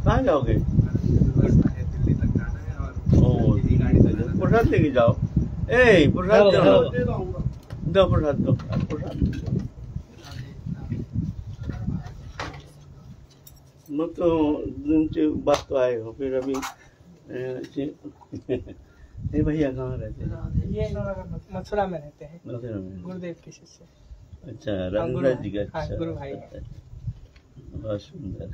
कहाँ जाओगे? दिल्ली तक जाना है और ओ, गाड़ी से प्रसाद लेके जाओ। ए प्रसाद दो प्रसाद दो प्रसाद। मैं तो दिन से बात तो आए हो फिर अभी ये भैया कहाँ रहते हैं? ये मथुरा में रहते हैं, मथुरा में। गुरुदेव के शिष्य। अच्छा, रघुनाथ जी का। हाँ, अच्छा, गुरु भाई। बहुत सुंदर।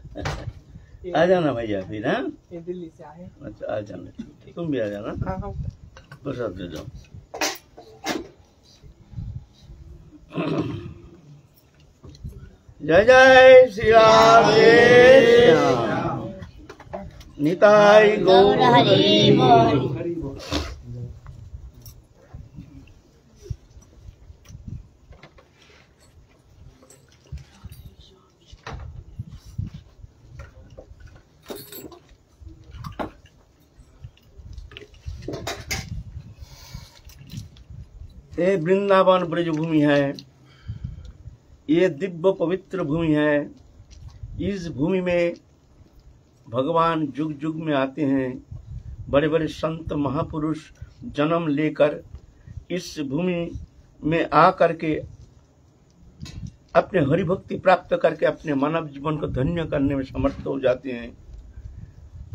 आ जाना भैया फिर। हाँ, ये दिल्ली से आए। अच्छा, आ जाना, तुम भी आ जाना। हाँ हाँ, प्रसाद ले जाओ। जय जय श्री राम, जय श्याम, निताई गौर हरि बोल। ये वृंदावन ब्रज भूमि है, ये दिव्य पवित्र भूमि है। इस भूमि में भगवान जुग जुग में आते हैं। बड़े बड़े संत महापुरुष जन्म लेकर इस भूमि में आकर के अपने हरिभक्ति प्राप्त करके अपने मानव जीवन को धन्य करने में समर्थ हो जाते हैं।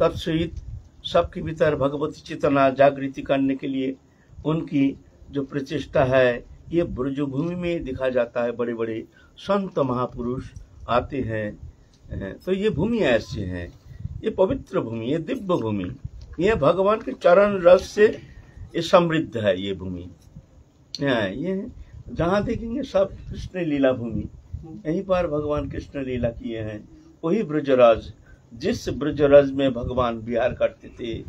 तत्सहित सबके भीतर भगवती चेतना जागृति करने के लिए उनकी जो प्रचेष्टा है, ये ब्रजभूमि में दिखा जाता है। बड़े बड़े संत महापुरुष आते हैं। तो ये भूमि ऐसी है, ये पवित्र भूमि, ये दिव्य भूमि, ये भगवान के चरण रस से ये समृद्ध है। ये भूमि ये जहाँ देखेंगे सब कृष्ण लीला भूमि। यहीं पर भगवान कृष्ण लीला किए हैं। वही ब्रजराज, जिस ब्रजराज में भगवान विहार करते थे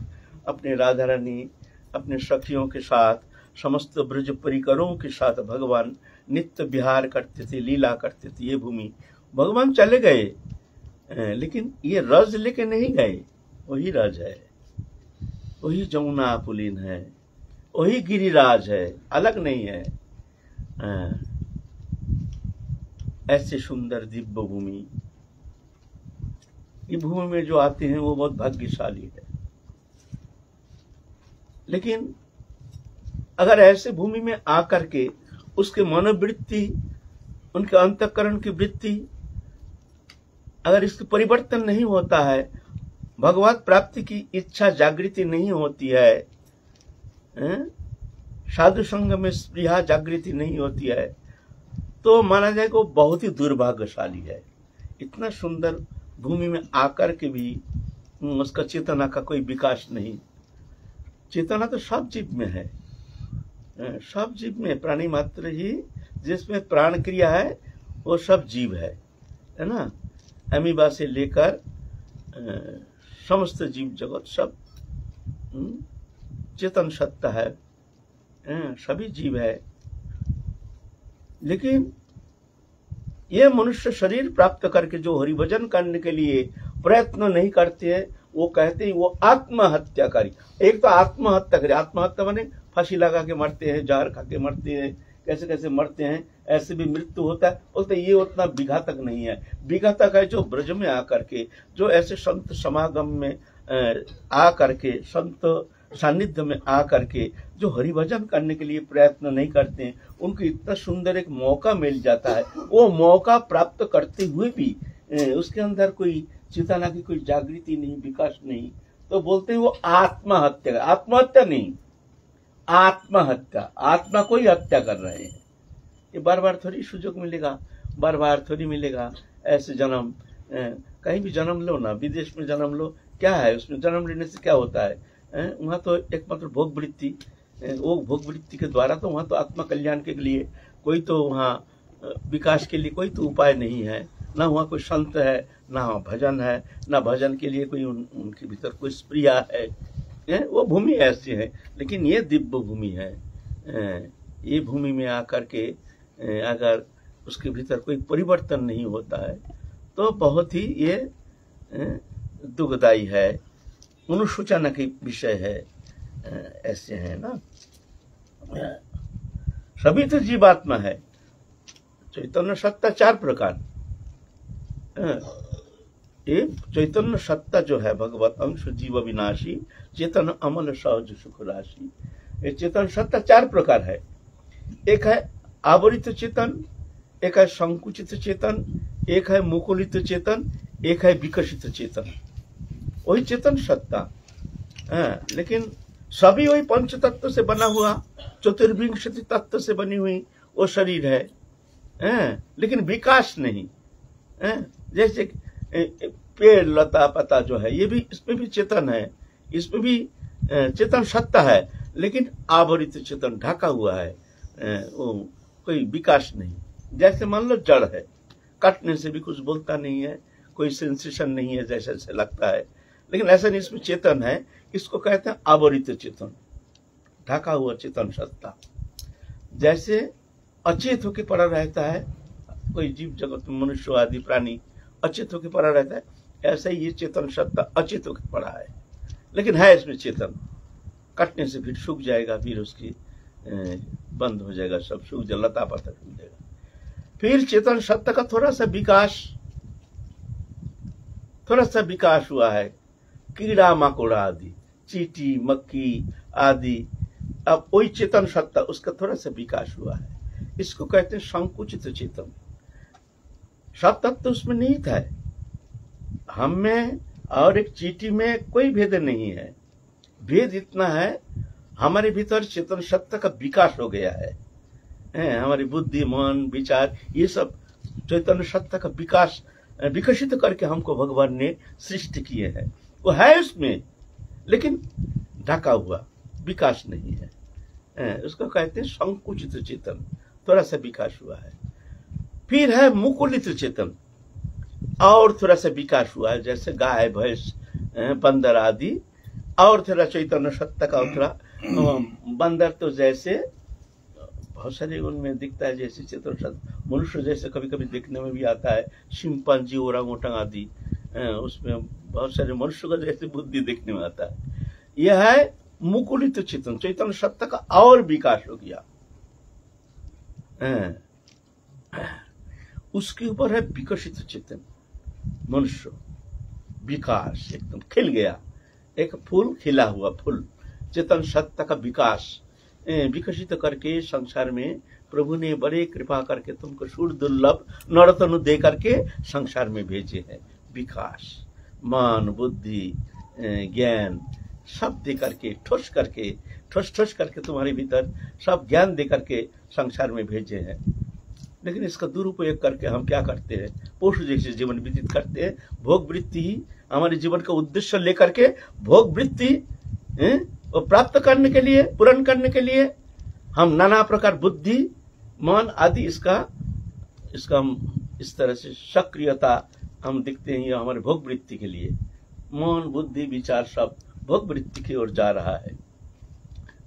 अपने राधा रानी अपने सखियों के साथ, समस्त ब्रज परिकरों के साथ भगवान नित्य विहार करते थे, लीला करते थे। ये भूमि भगवान चले गए, लेकिन ये रज लेके नहीं गए। वही रज है, वही जमुना पुलिन है, वही गिरिराज है, अलग नहीं है। ऐसे सुंदर दिव्य भूमि, ये भूमि में जो आते हैं वो बहुत भाग्यशाली है। लेकिन अगर ऐसे भूमि में आकर के उसके मनोवृत्ति, उनके अंतःकरण की वृत्ति, अगर इसकी परिवर्तन नहीं होता है, भगवत प्राप्ति की इच्छा जागृति नहीं होती है, साधु संग में स्पृहा जागृति नहीं होती है, तो माना जाए कि वो बहुत ही दुर्भाग्यशाली है। इतना सुंदर भूमि में आकर के भी उसका चेतना का कोई विकास नहीं। चेतना तो सब जीव में है, सब जीव में प्राणी मात्र ही जिसमें प्राण क्रिया है वो सब जीव है ना। अमीबा से लेकर समस्त जीव जगत सब चेतन सत्ता है, सभी जीव है। लेकिन ये मनुष्य शरीर प्राप्त करके जो हरिभजन करने के लिए प्रयत्न नहीं करते हैं, वो कहते हैं वो आत्महत्याकारी। एक तो आत्महत्या करे, आत्महत्या माने फांसी लगा के मरते हैं, जहर खा के मरते हैं, कैसे कैसे मरते हैं, ऐसे भी मृत्यु होता है। बोलते ये उतना विघातक नहीं है। विघातक है जो ब्रज में आकर के, जो ऐसे संत समागम में आकर के, संत सानिध्य में आकर के जो हरिभजन करने के लिए प्रयत्न नहीं करते हैं, उनको इतना सुंदर एक मौका मिल जाता है। वो मौका प्राप्त करते हुए भी उसके अंदर कोई चेतना की कोई जागृति नहीं, विकास नहीं, तो बोलते हैं वो आत्महत्या। आत्महत्या नहीं, आत्महत्या। आत्मा को ही हत्या कर रहे हैं। ये बार बार थोड़ी सुযোগ मिलेगा, बार बार थोड़ी मिलेगा ऐसे जन्म। कहीं भी जन्म लो ना, विदेश में जन्म लो, क्या है उसमें जन्म लेने से क्या होता है? वहाँ तो एकमात्र भोग वृत्ति, वो भोग वृत्ति के द्वारा तो वहाँ तो आत्मा कल्याण के लिए कोई तो वहाँ विकास के लिए कोई तो उपाय नहीं है। ना वहाँ कोई संत है, ना भजन है, ना भजन के लिए कोई उनके भीतर कोई स्प्रिया है। वो भूमि ऐसी है। लेकिन ये दिव्य भूमि है। ये भूमि में आकर के अगर उसके भीतर कोई परिवर्तन नहीं होता है तो बहुत ही ये दुखदायी है, अनुशोचना की विषय है। ऐसे है ना, सभी तो जीवात्मा है। चैतन्य सत्ता चार प्रकार, ये चैतन्य सत्ता जो है भगवत अंश जीव विनाशी चेतन अमल सहज सुख राशि। ये चेतन सत्ता चार प्रकार है। एक है आवरित चेतन, एक है संकुचित चेतन, एक है मुकुलित चेतन, एक है विकसित चेतन। वही चेतन सत्ता है, लेकिन सभी वही पंच तत्व से बना हुआ चतुर्विंशति तत्व से बनी हुई वो शरीर है, लेकिन विकास नहीं है। जैसे पेड़ लता पता जो है ये भी, इसमें भी चेतन है, इसमें भी चेतन सत्ता है, लेकिन आवरित चेतन ढका हुआ है, वो कोई विकास नहीं। जैसे मान लो जड़ है, काटने से भी कुछ बोलता नहीं है, कोई सेंसेशन नहीं है जैसे ऐसे लगता है, लेकिन ऐसा नहीं, इसमें चेतन है। इसको कहते हैं आवरित चेतन, ढका हुआ चेतन सत्ता। जैसे अचेत होकर पड़ा रहता है कोई जीव जगत मनुष्य आदि प्राणी, अचेत होकर पड़ा रहता है, ऐसा ही ये चेतन सत्ता अचेत होकर पड़ा है, लेकिन है इसमें चेतन। कटने से फिर सूख जाएगा, फिर उसकी बंद हो जाएगा, सब सूख जाएगा, लता पता सूख जाएगा। फिर चेतन सत्ता का थोड़ा सा विकास हुआ है। कीड़ा मकोड़ा आदि, चींटी मक्खी आदि, अब वही चेतन सत्ता उसका थोड़ा सा विकास हुआ है। इसको कहते हैं संकुचित चेतन। सब तत्व उसमें निहित है, हम में और एक चींटी में कोई भेद नहीं है। भेद इतना है, हमारे भीतर चेतन सत्ता का विकास हो गया है। हमारी बुद्धि मन विचार ये सब चैतन्य सत्ता का विकास विकसित करके हमको भगवान ने सृष्टि किए हैं। वो है उसमें, लेकिन ढका हुआ, विकास नहीं है। उसको कहते हैं संकुचित चेतन, थोड़ा सा विकास हुआ है। फिर है मुकुलित चेतन, और थोड़ा सा विकास हुआ है, जैसे गाय भैंस बंदर आदि, और थोड़ा चैतन्य सत्ता का थोड़ा। बंदर तो जैसे बहुत सारे उनमें दिखता है, जैसे चेतन सत्ता मनुष्य जैसे कभी कभी देखने में भी आता है, शिम्पांजी ओरांगोटांग आदि, उसमें बहुत सारे मनुष्य का जैसे बुद्धि देखने में आता है। यह है मुकुलित चेतन, चैतन्य सत्ता का और विकास हो गया। उसके ऊपर है विकसित चेतन, मनुष्य विकास एकदम खिल गया, एक फूल खिला हुआ फूल, चेतन सत्ता का विकास विकसित करके संसार में प्रभु ने बड़े कृपा करके तुमको सुर दुर्लभ नरतनु दे करके संसार में भेजे हैं। विकास मन बुद्धि ज्ञान सब दे करके ठोस करके तुम्हारे भीतर सब ज्ञान दे करके संसार में भेजे हैं। लेकिन इसका दुरुपयोग करके हम क्या करते हैं, पशु जैसे जीवन व्यतीत करते हैं। भोग वृत्ति ही हमारे जीवन का उद्देश्य लेकर के भोग वृत्ति प्राप्त करने के लिए, पूर्ण करने के लिए हम नाना प्रकार बुद्धि मन आदि इसका हम इस तरह से सक्रियता हम दिखते हैं। ये हमारे भोग वृत्ति के लिए मन बुद्धि विचार सब भोग वृत्ति की ओर जा रहा है।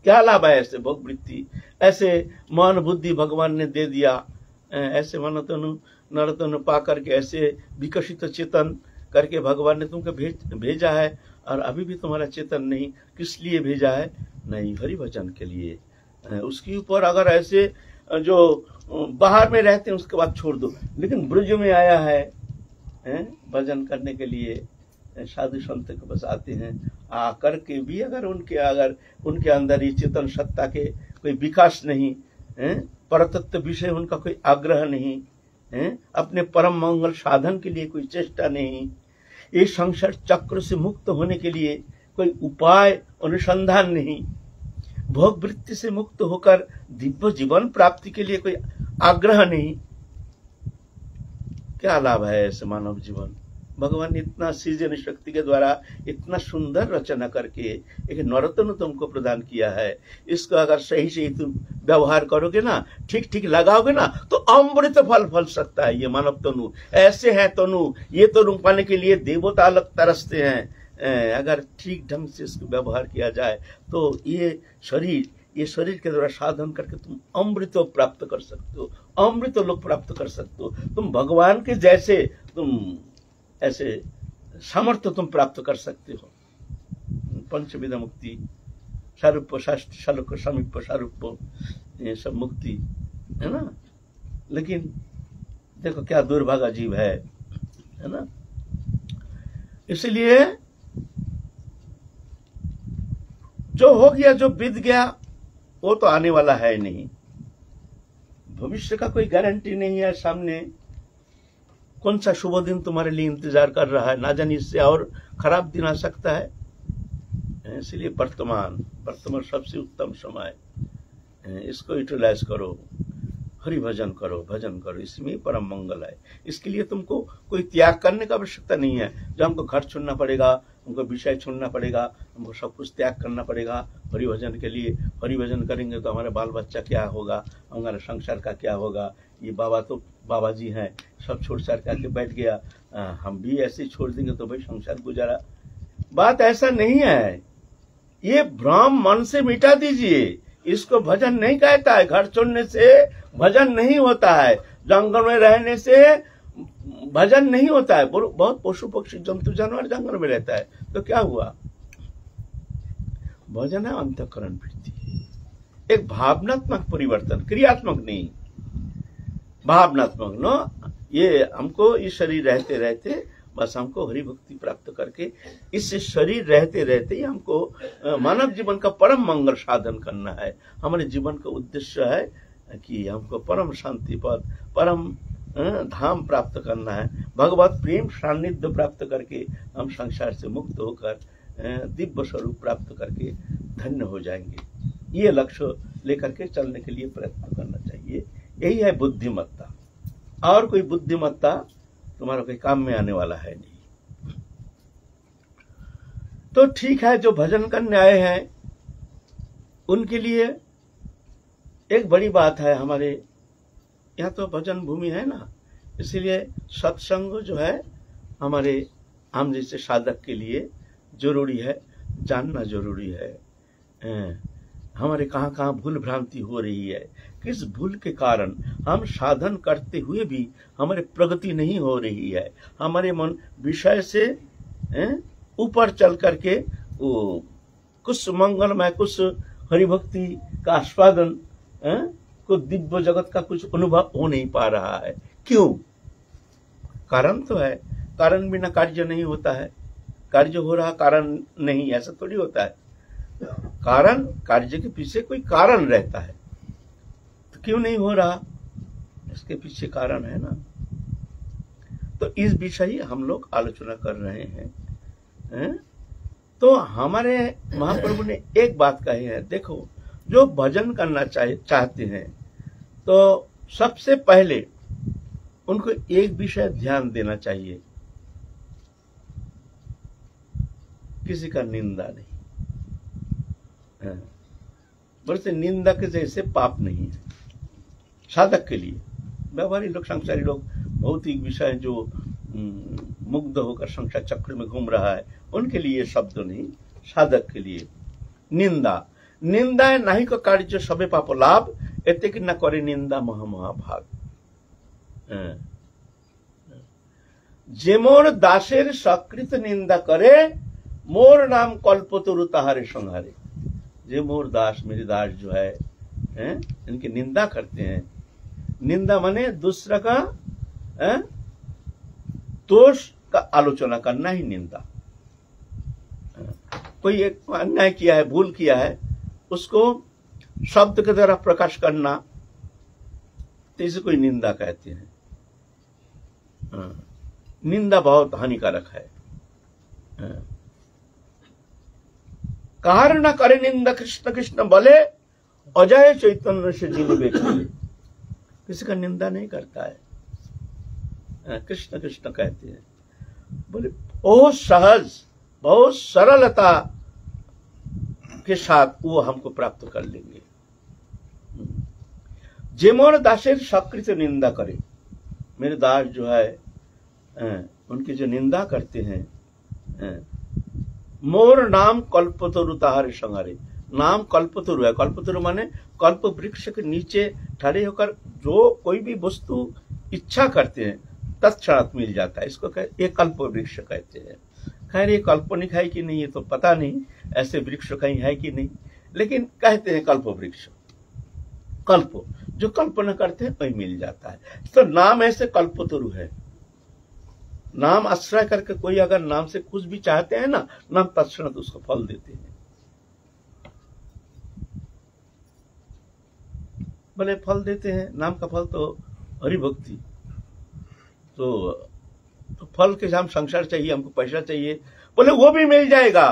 क्या लाभ है ऐसे भोग वृत्ति? ऐसे मन बुद्धि भगवान ने दे दिया, ऐसे मनतनु नरतनु पा करके ऐसे विकसित चेतन करके भगवान ने तुमको भेजा है। और अभी भी तुम्हारा चेतन नहीं, किस लिए भेजा है? नहीं, हरि भजन के लिए। उसके ऊपर अगर ऐसे जो बाहर में रहते हैं उसके बाद छोड़ दो, लेकिन ब्रज में आया है भजन करने के लिए, साधु संत के पास आते हैं, आकर के भी अगर उनके अंदर ये चेतन सत्ता के कोई विकास नहीं, परतत्व विषय उनका कोई आग्रह नहीं, अपने परम मंगल साधन के लिए कोई चेष्टा नहीं, इस संसार चक्र से मुक्त होने के लिए कोई उपाय अनुसंधान नहीं, भोग वृत्ति से मुक्त होकर दिव्य जीवन प्राप्ति के लिए कोई आग्रह नहीं, क्या लाभ है ऐसे मानव जीवन? भगवान ने इतना सृजन शक्ति के द्वारा इतना सुंदर रचना करके एक नरतन तुमको प्रदान किया है। इसको अगर सही से तुम व्यवहार करोगे ना, ठीक ठीक लगाओगे ना, तो अमृत फल सकता है ये मानव तनु। ऐसे है तनु, ये तनु पाने के लिए देवता अलग तरसते हैं। अगर ठीक ढंग से इसको व्यवहार किया जाए तो ये शरीर के द्वारा साधन करके तुम अमृत प्राप्त कर सकते हो, अमृत लोक प्राप्त कर सकते हो। तुम भगवान के जैसे तुम ऐसे सामर्थ्य तुम प्राप्त कर सकते हो। पंचविध मुक्ति, सारूप शास्त्र शालुक समीप सारूप, ये सब मुक्ति है ना। लेकिन देखो क्या दुर्भागा जीव है ना। इसलिए जो हो गया, जो बीत गया, वो तो आने वाला है नहीं। भविष्य का कोई गारंटी नहीं है। सामने कौन सा शुभ दिन तुम्हारे लिए इंतजार कर रहा है, ना जाने इससे और खराब दिन आ सकता है। इसलिए वर्तमान सबसे उत्तम समय है, इसको यूटिलाइज करो, हरि भजन करो, भजन करो, इसमें परम मंगल है। इसके लिए तुमको कोई त्याग करने की आवश्यकता नहीं है। जो हमको घर छोड़ना पड़ेगा, हमको विषय छोड़ना पड़ेगा, हमको सब कुछ त्याग करना पड़ेगा हरि भजन के लिए। हरि भजन करेंगे तो हमारे बाल बच्चा क्या होगा, हमारे संसार का क्या होगा। ये बाबा तो बाबा जी हैं, सब छोड़ छाड़ करके बैठ गया, हम भी ऐसे ही छोड़ देंगे तो भाई संसार गुजारा। बात ऐसा नहीं है। ये भ्रम मन से मिटा दीजिए। इसको भजन नहीं कहता है। घर छोड़ने से भजन नहीं होता है, जंगल में रहने से भजन नहीं होता है। बहुत पशु पक्षी जंतु जानवर जंगल में रहता है, तो क्या हुआ? भजन है अंतःकरण वृत्ति, एक भावनात्मक परिवर्तन, क्रियात्मक नहीं, भावनात्मक। नो, ये हमको इस शरीर रहते रहते बस हमको हरि भक्ति प्राप्त करके इस शरीर रहते रहते ही हमको मानव जीवन का परम मंगल साधन करना है। हमारे जीवन का उद्देश्य है कि हमको परम शांति पद, परम धाम प्राप्त करना है। भगवत प्रेम सान्निध्य प्राप्त करके हम संसार से मुक्त होकर दिव्य स्वरूप प्राप्त करके धन्य हो जाएंगे। ये लक्ष्य लेकर के चलने के लिए प्रयत्न करना चाहिए। यही है बुद्धिमत्ता। और कोई बुद्धिमत्ता तुम्हारा कोई काम में आने वाला है नहीं। तो ठीक है, जो भजन करने आए हैं उनके लिए एक बड़ी बात है। हमारे यहाँ तो भजन भूमि है ना, इसीलिए सत्संग जो है हमारे हम जैसे साधक के लिए जरूरी है, जानना जरूरी है। हमारे कहाँ कहाँ भूल भ्रांति हो रही है, किस भूल के कारण हम साधन करते हुए भी हमारे प्रगति नहीं हो रही है। हमारे मन विषय से ऊपर चल करके वो कुछ मंगलमय, कुछ हरिभक्ति का आस्वादन, कुछ दिव्य जगत का कुछ अनुभव हो नहीं पा रहा है। क्यों? कारण तो है, कारण बिना कार्य नहीं होता है। कार्य हो रहा, कारण नहीं, ऐसा थोड़ी होता है। कारण, कार्य के पीछे कोई कारण रहता है, तो क्यों नहीं हो रहा? इसके पीछे कारण है ना। तो इस विषय हम लोग आलोचना कर रहे हैं। तो हमारे महाप्रभु ने एक बात कही है, देखो, जो भजन करना चाहते हैं तो सबसे पहले उनको एक विषय ध्यान देना चाहिए, किसी का निंदा नहीं। बोलते निंदा के जैसे पाप नहीं है साधक के लिए। व्यवहारिक लोग, संसारी लोग, भौतिक विषय जो मुग्ध होकर संसार चक्र में घूम रहा है, उनके लिए शब्द नहीं, साधक के लिए निंदा है नहीं को कार्य सबे पाप लाभ, एते कि न करे निंदा महाभाग। जे मोर दासेर सकृत निंदा करे, मोर नाम कल्पतरु ताहारे संहारे। जे मोर दास, मेरे दास जो है इनकी निंदा करते हैं। निंदा माने दूसरा का दोष का आलोचना करना ही निंदा। कोई एक अन्याय किया है, भूल किया है, उसको शब्द के द्वारा प्रकाश करना, तो इसे कोई निंदा कहते हैं। निंदा बहुत हानिकारक है। कार न करे निंदा कृष्ण कृष्ण बोले, अजय चैतन्य से जिन किसी का निंदा नहीं करता है, कृष्ण कृष्ण कहते हैं। बोले बहुत सहज, बहुत सरलता के साथ वो हमको प्राप्त कर लेंगे। जे मोर दासेर सकृत निंदा करे, मेरे दास जो है उनकी जो निंदा करते हैं, मोर नाम कल्पतरु ताहारे संहारे। नाम कल्पतरु है। कल्पतरु माने कल्प वृक्ष के नीचे खड़े होकर जो कोई भी वस्तु इच्छा करते हैं तत्क्षणात मिल जाता है, इसको ये कल्प वृक्ष कहते हैं। खैर ये काल्पनिक है कि नहीं ये तो पता नहीं, ऐसे वृक्ष कहीं है कि नहीं, लेकिन कहते हैं कल्प वृक्ष। कल्प जो कल्पना करते हैं वही मिल जाता है। तो नाम ऐसे कल्पतरु है, नाम आश्रय करके कोई अगर नाम से कुछ भी चाहते हैं ना, नाम तत्क्षण तो उसको फल देते हैं। भले फल देते हैं, नाम का फल तो हरि भक्ति। तो फल के हम संसार चाहिए, हमको पैसा चाहिए, बोले वो भी मिल जाएगा,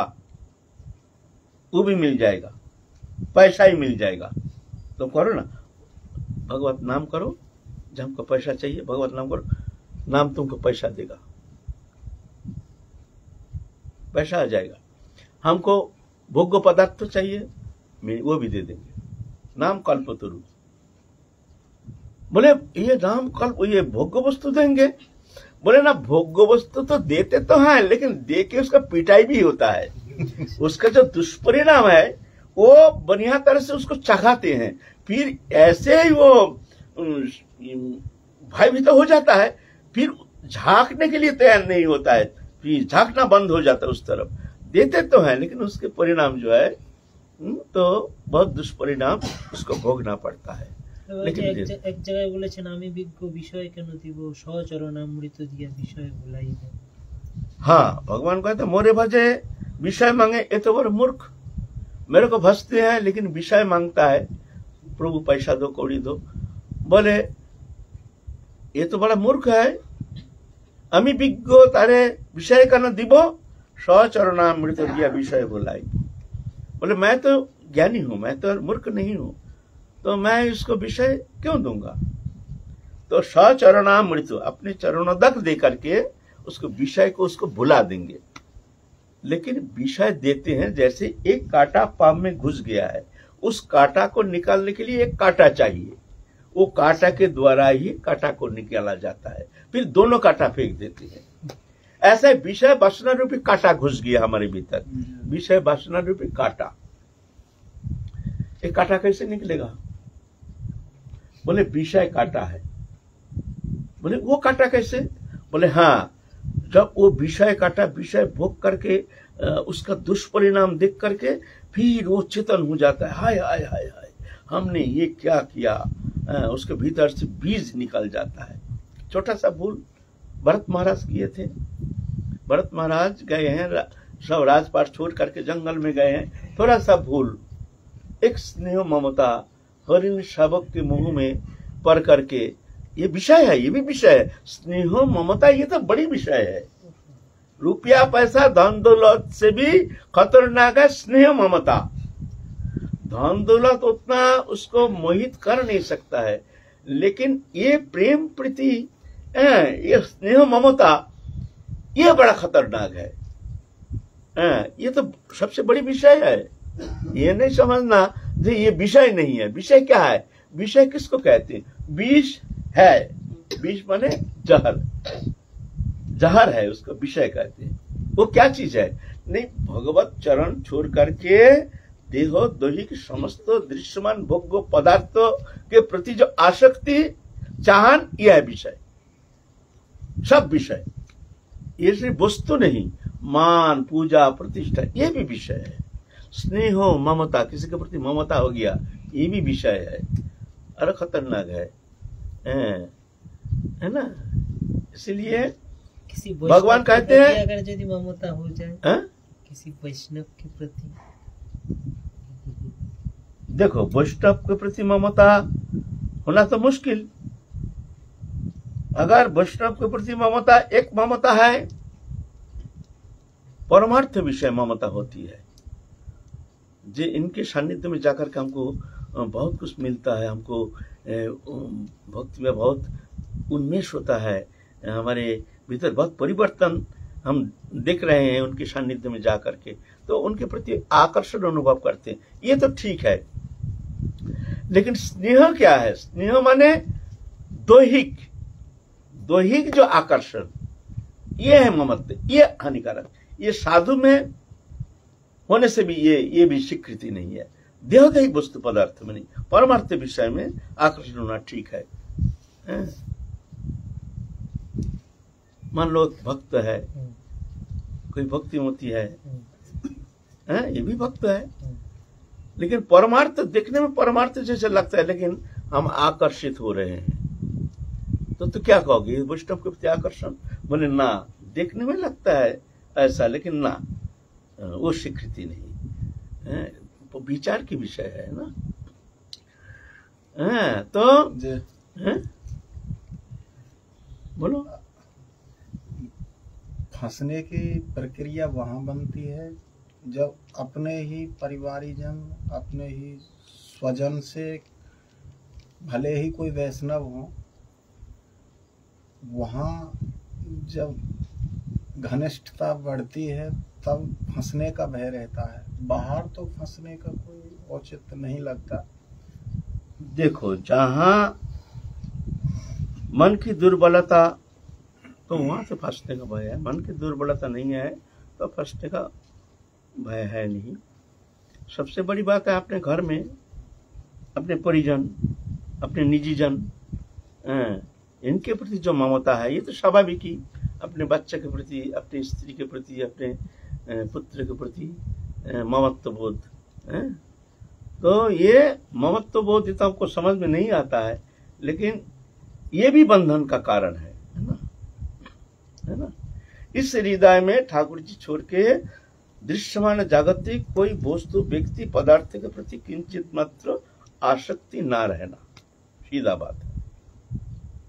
वो भी मिल जाएगा, पैसा ही मिल जाएगा। तो करो ना, भगवत नाम करो। जब हमको पैसा चाहिए, भगवत नाम करो, नाम तुमको पैसा देगा, पैसा आ जाएगा। हमको भोग्य पदार्थ तो चाहिए, वो भी दे देंगे। नाम कल्पतरु। बोले ये नाम कल्प, ये भोग्य वस्तु देंगे। बोले ना, भोग्य वस्तु तो देते तो हैं, लेकिन दे के उसका पिटाई भी होता है। उसका जो दुष्परिणाम है वो बढ़िया तरह से उसको चखाते हैं, फिर ऐसे ही वो भयभीत हो जाता है, फिर झांकने के लिए तैयार नहीं होता है, फिर झांकना बंद हो जाता है उस तरफ। देते तो हैं, लेकिन उसके परिणाम जो है तो बहुत दुष्परिणाम उसको भोगना पड़ता है। लेकिन एक जगह বলেছেন আমি বিজ্ঞ বিষয় কেন দিব সচরণামৃত দিয়া বিষয় ভুলাইব। हाँ, भगवान कहते मोरे भजे विषय मांगे, ये तो बड़ा मूर्ख। मेरे को भजते हैं लेकिन विषय मांगता है, प्रभु पैसा दो, कौड़ी दो। बोले ये तो बड़ा मूर्ख है। अमी विज्ञ तारे विषय का न दिबो सचरणामृत दिया विषय बोलाई। बोले मैं तो ज्ञानी हूं, मैं तो मूर्ख नहीं हूं, तो मैं इसको विषय क्यों दूंगा। तो सचरणामृत अपने चरणोदक दे करके उसको विषय को उसको भुला देंगे। लेकिन विषय देते हैं, जैसे एक कांटा पाम में घुस गया है, उस कांटा को निकालने के लिए एक कांटा चाहिए, वो कांटा के द्वारा ही कांटा को निकाला जाता है, फिर दोनों कांटा फेंक देते हैं। ऐसा विषय वासना रूपी कांटा घुस गया हमारे भीतर, विषय वासना रूपी कांटा। एक कांटा कैसे निकलेगा। बोले विषय कांटा है। बोले वो कांटा कैसे। बोले हाँ, जब वो विषय कांटा विषय भोग करके उसका दुष्परिणाम देख करके फिर वो चेतन हो जाता है, हाय हाय हाय हाय हमने ये क्या किया। उसके भीतर से बीज निकल जाता है। छोटा सा भूल भरत महाराज किए थे। भरत महाराज गए हैं, सब राजपाट छोड़ करके जंगल में गए हैं, थोड़ा सा भूल, एक स्नेह ममता हरिण शावक के मुंह में पर करके, ये विषय है, ये भी विषय है। स्नेह ममता ये तो बड़ी विषय है। रुपया पैसा धन दौलत से भी खतरनाक है स्नेह ममता। धन दौलत उतना उसको मोहित कर नहीं सकता है, लेकिन ये प्रेम प्रीति, ये स्नेह ममता, ये बड़ा खतरनाक है। ये तो सबसे बड़ी विषय है। ये नहीं समझना जो ये विषय नहीं है। विषय क्या है। विषय किसको कहते हैं। विष है, विष माने जहर, जहर है, उसको विषय कहते हैं। वो क्या चीज है। नहीं, भगवत चरण छोड़ करके देहो दैहिक समस्त दृश्यमान भोग्य पदार्थों के प्रति जो आसक्ति चाहन, यह है विषय। सब विषय, ये सिर्फ वस्तु नहीं, मान पूजा प्रतिष्ठा ये भी विषय है। स्नेह ममता, किसी के प्रति ममता हो गया, ये भी विषय है। अरे खतरनाक है ना। इसलिए भगवान कहते हैं अगर यदि ममता हो जाए किसी वैष्णव के प्रति, देखो वैष्णव के प्रति ममता होना तो मुश्किल। अगर वैष्णव के प्रति ममता, एक ममता है परमार्थ विषय ममता होती है, जो इनके सानिध्य में जाकर के हमको बहुत कुछ मिलता है, हमको भक्ति में बहुत उन्मेष होता है, हमारे भीतर बहुत परिवर्तन हम देख रहे हैं उनके सानिध्य में जाकर के, तो उनके प्रति आकर्षण अनुभव करते हैं, ये तो ठीक है। लेकिन स्नेह क्या है। स्नेह माने दैहिक, दैहिक जो आकर्षण, ये है ममत्व, ये हानिकारक। ये साधु में होने से भी ये भी स्वीकृति नहीं है। देहदैहिक वस्तु पदार्थ में नहीं, परमार्थ विषय में आकर्षण होना ठीक है। मान लो भक्त है, कोई भक्ति होती है, ये भी भक्त है, लेकिन परमार्थ देखने में परमार्थ जैसे लगता है, लेकिन हम आकर्षित हो रहे हैं, तो क्या कहोगे वैष्णव के प्रति आकर्षण। बोले ना, देखने में लगता है ऐसा, लेकिन ना, वो स्वीकृति नहीं है, वो विचार की विषय है ना। तो बोलो। फंसने की प्रक्रिया वहाँ बनती है जब अपने ही परिवारीजन, अपने ही स्वजन से, भले ही कोई वैष्णव हो, वहाँ जब घनिष्ठता बढ़ती है तब फंसने का भय रहता है। बाहर तो फंसने का कोई औचित्य नहीं लगता। देखो, जहां मन की दुर्बलता, तो वहां से फंसने का भय है। मन की दुर्बलता नहीं है तो फंसने का भय है नहीं। सबसे बड़ी बात है अपने घर में अपने परिजन, अपने निजी जन, इनके प्रति जो ममता है, ये तो स्वाभाविक ही, अपने बच्चे के प्रति, अपनी स्त्री के प्रति, अपने पुत्र के प्रति ममत्व बोध है। तो ये ममत्व बोध इतना आपको समझ में नहीं आता है, लेकिन ये भी बंधन का कारण है ना, है ना। इस हृदय में ठाकुर जी छोड़ के दृश्यमान जागतिक कोई वस्तु, व्यक्ति, पदार्थ के प्रति किंचित मात्र आसक्ति ना रहना, सीधा बात है,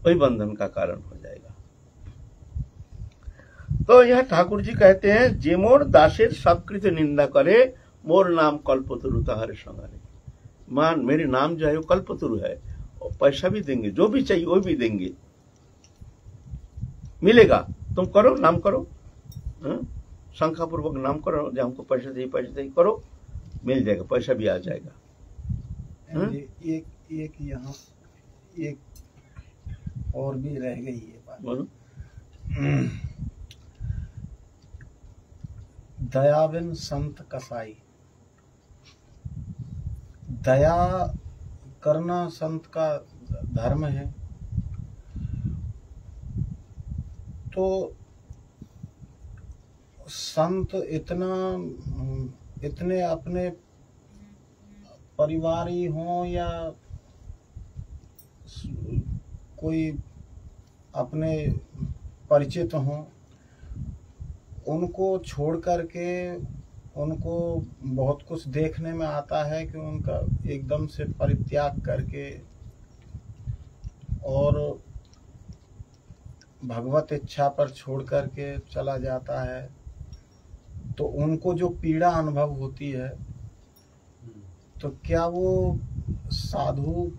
वही बंधन का कारण हो जाएगा। तो यह ठाकुर जी कहते हैं, जे मोर दासेर सबकृत निंदा करे, मोर नाम कल्पतरु तहारे संगारे। मान, मेरे नाम जो है वो कल्पतरु है, और पैसा भी देंगे, जो भी चाहिए वो भी देंगे, मिलेगा। तुम करो, नाम करो, शंका पूर्वक नाम करो, जो हमको पैसा दे करो, मिल जाएगा, पैसा भी आ जाएगा। एक यहाँ एक और भी रह गई है बात। बोलो। दयाविन संत कसाई। दया करना संत का धर्म है। तो संत इतने अपने परिवारी हों या कोई अपने परिचित हों, उनको छोड़ करके उनको बहुत कुछ देखने में आता है कि उनका एकदम से परित्याग करके और भगवत इच्छा पर छोड़ करके चला जाता है, तो उनको जो पीड़ा अनुभव होती है, तो क्या वो साधु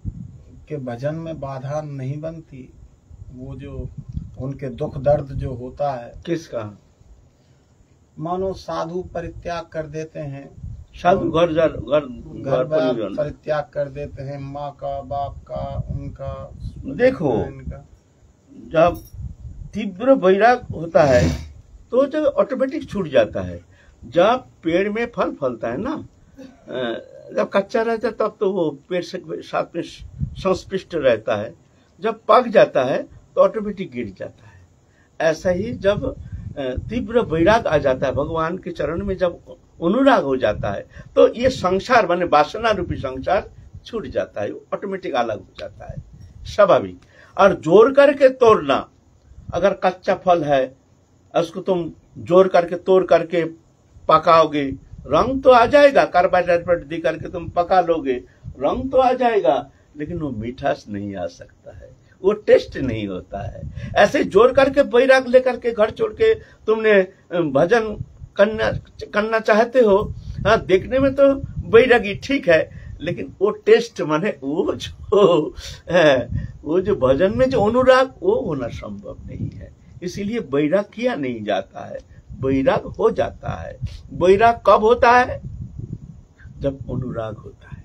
के भजन में बाधा नहीं बनती? वो जो उनके दुख दर्द जो होता है, किसका? मानो साधु परित्याग कर देते हैं, साधु घर परित्याग कर देते हैं, माँ का, बाप का, उनका। देखो, जब तीव्र वैराग होता है तो जब ऑटोमेटिक छूट जाता है। जब पेड़ में फल फलता है ना, जब कच्चा रहता है तब तो वो पेड़ से साथ में संस्पृष्ट रहता है, जब पक जाता है तो ऑटोमेटिक गिर जाता है। ऐसा ही जब तीव्र वैराग आ जाता है, भगवान के चरण में जब अनुराग हो जाता है, तो ये संसार माने वासना रूपी संसार छूट जाता है, ऑटोमेटिक अलग हो जाता है, स्वाभाविक। और जोर करके तोड़ना, अगर कच्चा फल है उसको तुम जोर करके तोड़ करके पकाओगे, रंग तो आ जाएगा, कार्बोहाइड्रेट दे करके तुम पका लोगे, रंग तो आ जाएगा, लेकिन वो मिठास नहीं आ सकता है, वो टेस्ट नहीं होता है। ऐसे जोर करके बैराग लेकर के घर छोड़ के तुमने भजन करना चाहते हो, हाँ, देखने में तो बैरागी ठीक है, लेकिन वो टेस्ट माने वो जो भजन में जो अनुराग, वो होना संभव नहीं है। इसीलिए बैराग किया नहीं जाता है, बैराग हो जाता है। बैराग कब होता है? जब अनुराग होता है।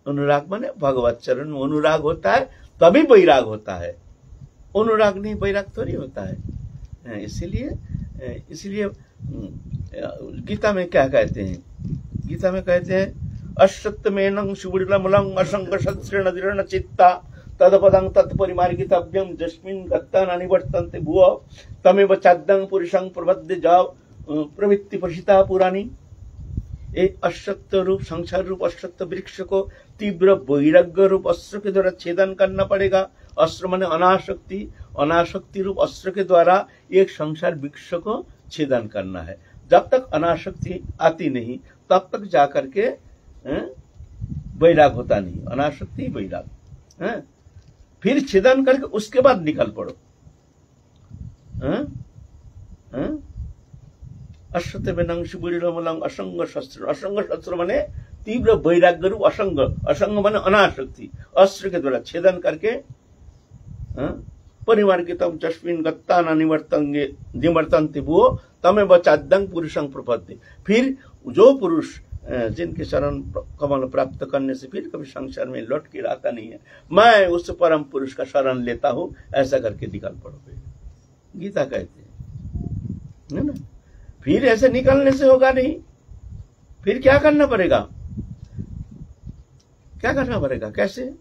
अनुराग माने भगवत चरण में अनुराग होता है, तभी बैराग होता है। अनुराग नहीं बैराग थोड़ी होता है। इसीलिए गीता में क्या कहते हैं? गीता में कहते हैं, अश्वत्थमेनं सुविरलमलं असंग सत्सृण चित्ता तदपदं तत्परिमार्गितव्यं यस्मिन् गत्ता न निवर्तन्ते भुवः तमेव चाद्यं पुरुषं प्रपद्ये जाव प्रवृत्ति प्रसिता पुरानी। एक अश्वत्थ रूप, संसार रूप अश्वत्थ वृक्ष को तीव्र वैराग्य रूप अस्त्र के द्वारा छेदन करना पड़ेगा, अस्त्र माने अनासक्ति, अनासक्ति रूप अस्त्र के द्वारा एक संसार वृक्ष को छेदन करना है। जब तक अनासक्ति आती नहीं तब तक जाकर के वैराग होता नहीं, अनासक्ति वैराग। फिर छेदन करके उसके बाद निकल पड़ो। अश्वत्थ विनंश बुढ़िमलंग असंग शस्त्र, असंग शस्त्र माने तीव्र वैराग्य रूप असंग, असंग माने अनासक्ति, अस्त्र के द्वारा छेदन करके परिमार्गितम चस्मिन् गत्ता न निवर्तंगे निवर्तन्ते वो तमें बचाद्यं पुरुषं प्रपद्ये। फिर जो पुरुष जिनके शरण कमल प्राप्त करने से फिर कभी संसार में लौट के आता नहीं है, मैं उस परम पुरुष का शरण लेता हूं, ऐसा करके निकल पड़ोगे, गीता कहते है ना। फिर ऐसे निकलने से होगा नहीं, फिर क्या करना पड़ेगा, क्या करना पड़ेगा, कैसे?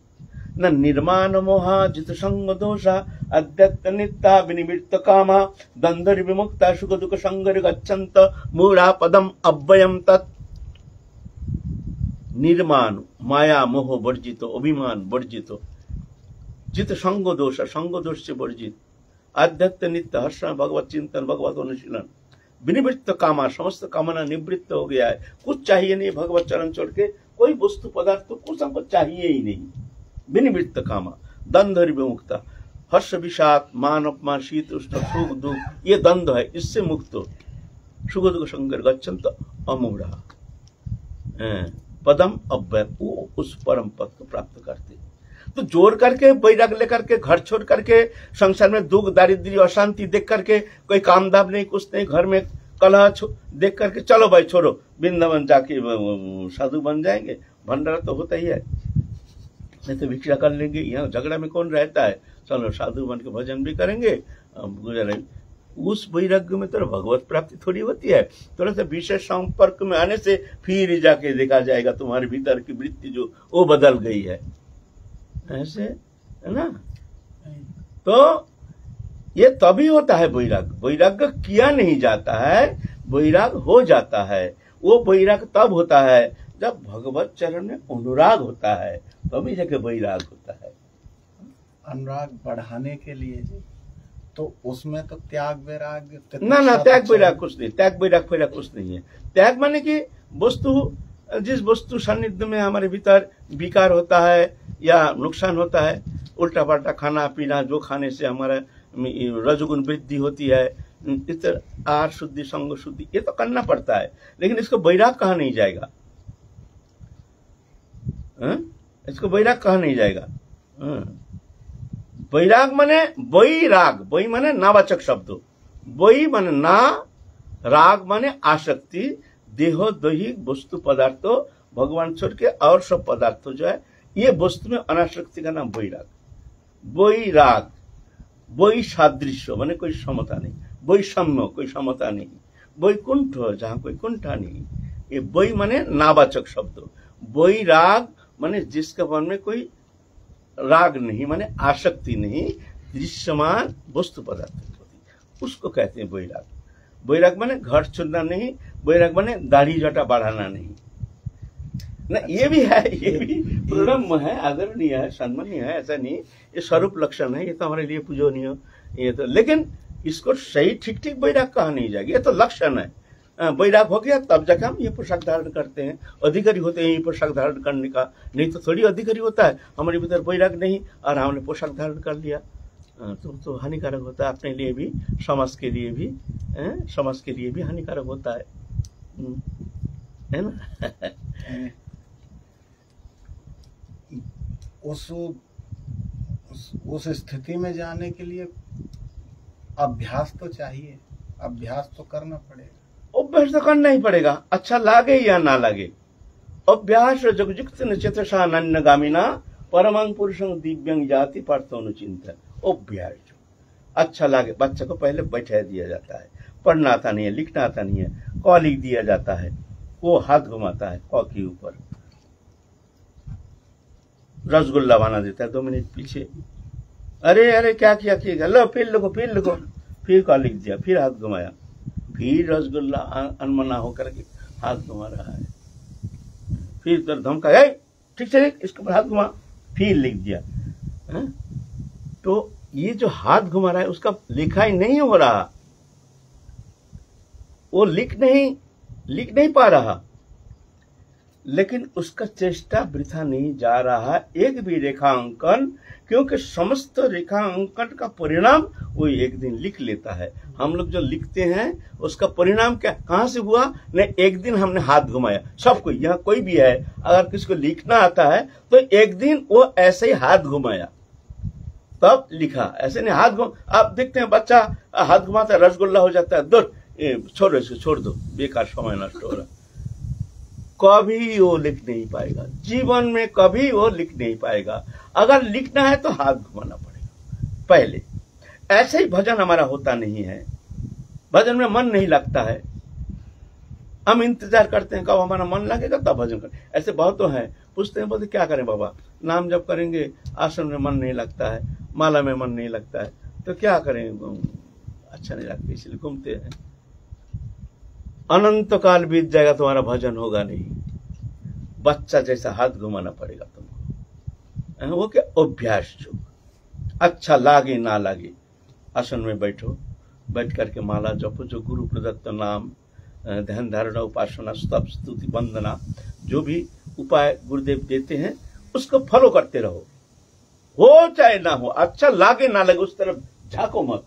न निर्माण मोहा जित संग दोषा अद्यत्त नित्ता विनिवृत्त कामा दंधर विमुक्ता सुख दुख संगर गच्छन्त मूढ़ा पदम अव्ययम तत्। निर्माण माया मोह वर्जित, अभिमान वर्जित, जित संग दोष, संग दोष से वर्जित, आध्यात्म नित्य हर्षण भगवत चिंतन भगवत अनुशीलन, विनिवृत्त कामा समस्त कामना निवृत्त हो गया है, कुछ चाहिए नहीं, भगवत चरण छोड़ के कोई वस्तु पदार्थ तो कुछ हमको चाहिए ही नहीं, विनिवृत्त कामा, दंधर विमुक्ता, हर्ष विषाद मान अपमान शीत उष्ण सुख दुख ये द्वंद्व है, इससे मुक्त हो, सुख दुख संगर गच्छन्त अमूढ़ा पदम अव्यय, वो उस परम पद को प्राप्त करते। तो जोर करके बैराग लेकर के घर छोड़ करके संसार में दुख दारिद्र्य अशांति देख करके कोई कामदाम नहीं कुछ नहीं, घर में कलह देख करके चलो भाई छोड़ो वृंदावन जाके साधु बन जाएंगे, भंडारा तो होता ही है, नहीं तो भिक्षा कर लेंगे, यहाँ झगड़ा में कौन रहता है, चलो साधु बन के भजन भी करेंगे गुजरेंगे। उस वैराग्य में तो भगवत प्राप्ति थोड़ी होती है, थोड़ा सा विशेष संपर्क में आने से फिर जाके देखा जाएगा तुम्हारे भीतर की वृत्ति जो वो बदल गई है, ऐसे है ना। तो ये तभी होता है वैराग, वैराग्य किया नहीं जाता है, वैराग हो जाता है। वो वैराग तब होता है जब भगवत चरण में अनुराग होता है, तभी जाके वैराग होता है। अनुराग बढ़ाने के लिए तो उसमें तो त्याग वैराग ना त्याग वैराग कुछ नहीं, त्याग वैराग कुछ नहीं है। त्याग माने कि वस्तु, जिस वस्तु सानिध्य में हमारे भीतर विकार होता है या नुकसान होता है, उल्टा पल्टा खाना पीना, जो खाने से हमारा रजोगुण वृद्धि होती है, इतर आहार शुद्धि संग शुद्धि ये तो करना पड़ता है, लेकिन इसको वैराग कहा नहीं जाएगा, इसको वैराग कहा नहीं जाएगा। वैराग माने वैराग, वै माने नावाचक शब्द, वै माने ना, राग माने आसक्ति, देहो दैहिक वस्तु पदार्थों भगवान छोड़ के और सब पदार्थों जो है ये वस्तु में अनासक्ति का नाम वैराग। वैराग वै सादृश्य माने कोई समता नहीं, वैषम्य कोई समता नहीं, वैकुंठ जहाँ कोई कुंठा नहीं, ये वै माने नावाचक शब्द, वैराग माने जिसके मन में कोई राग नहीं माने आसक्ति नहीं, दृश्यमान वस्तु पदार्थ होती, उसको कहते हैं वैराग। वैराग माने घर छोड़ना नहीं, वैराग माने दाढ़ी जटा बढ़ाना नहीं ना, ये भी है, ये भी प्रणम्य है, आदरणीय है, सम्मानीय है, ऐसा नहीं, ये स्वरूप लक्षण है, ये तो हमारे लिए पूजनीय, ये तो, लेकिन इसको सही ठीक वैराग कहा नहीं जाएगा, ये तो लक्षण है। वैराग हो गया तब जाके हम ये पोशाक धारण करते हैं, अधिकारी होते हैं ये पोशाक धारण करने का, नहीं तो थोड़ी अधिकारी होता है, हमारे भीतर वैराग नहीं और हमने पोशाक धारण कर लिया तो हानिकारक होता है, अपने लिए भी समाज के लिए भी, समाज के लिए भी हानिकारक होता है ना। उस स्थिति में जाने के लिए अभ्यास तो चाहिए, अभ्यास तो करना पड़ेगा, अभ्यास तो करना ही पड़ेगा, अच्छा लागे या ना लागे। अभ्यास जगजुक्त चेतसा नन्नगामिना परमं पुरुषं दिव्यं जाति पार्थानुचिंतन। अभ्यास जो अच्छा लागे, बच्चे को पहले बैठा दिया जाता है, पढ़ना आता नहीं है, लिखना आता नहीं है, क लिख दिया जाता है, वो हाथ घुमाता है क के ऊपर, रसगुल्ला बना देता है 2 मिनट पीछे, अरे अरे क्या किया, लो फिर लिखो, फिर क लिख दिया, फिर हाथ घुमाया, फिर रसगुल्ला अनमना होकर के हाथ घुमा रहा है, फिर तो धमका, ठीक इसके ऊपर हाथ घुमा, फिर लिख दिया, तो ये जो हाथ घुमा रहा है उसका लिखाई नहीं हो रहा, वो लिख नहीं पा रहा, लेकिन उसका चेष्टा वृथा नहीं जा रहा एक भी रेखांकन, क्योंकि समस्त रेखांकन का परिणाम वो एक दिन लिख लेता है। हम लोग जो लिखते हैं उसका परिणाम क्या कहां से हुआ? नहीं, एक दिन हमने हाथ घुमाया। सबको, यहाँ कोई भी है अगर किसी को लिखना आता है तो एक दिन वो ऐसे ही हाथ घुमाया तब लिखा, ऐसे नहीं हाथ घुमा। आप देखते हैं बच्चा हाथ घुमाता है रसगुल्ला हो जाता है, दूर छोड़ो इसको, छोड़ दो, बेकार समय नष्ट हो रहा। कभी वो लिख नहीं पाएगा, जीवन में कभी वो लिख नहीं पाएगा। अगर लिखना है तो हाथ घुमाना पड़ेगा पहले। ऐसे ही भजन हमारा होता नहीं है, भजन में मन नहीं लगता है। हम इंतजार करते हैं कब हमारा मन लगेगा तब भजन करें। ऐसे बहुत तो है, पूछते हैं बोलते क्या करें बाबा, नाम जब करेंगे आसन में मन नहीं लगता है, माला में मन नहीं लगता है, तो क्या करें, अच्छा नहीं लगता इसलिए घूमते हैं। अनंत काल बीत जाएगा, तुम्हारा भजन होगा नहीं। बच्चा जैसा हाथ घुमाना पड़ेगा तुमको। वो क्या अभ्यास, जो अच्छा लागे ना लागे, आसन में बैठो, बैठ करके माला जपो, जो गुरु प्रदत्त नाम, ध्यान धारणा, उपासना, स्तप, स्तुति, वंदना, जो भी उपाय गुरुदेव देते हैं उसको फॉलो करते रहो, हो चाहे ना हो, अच्छा लागे ना लगे उस तरफ झाको मत,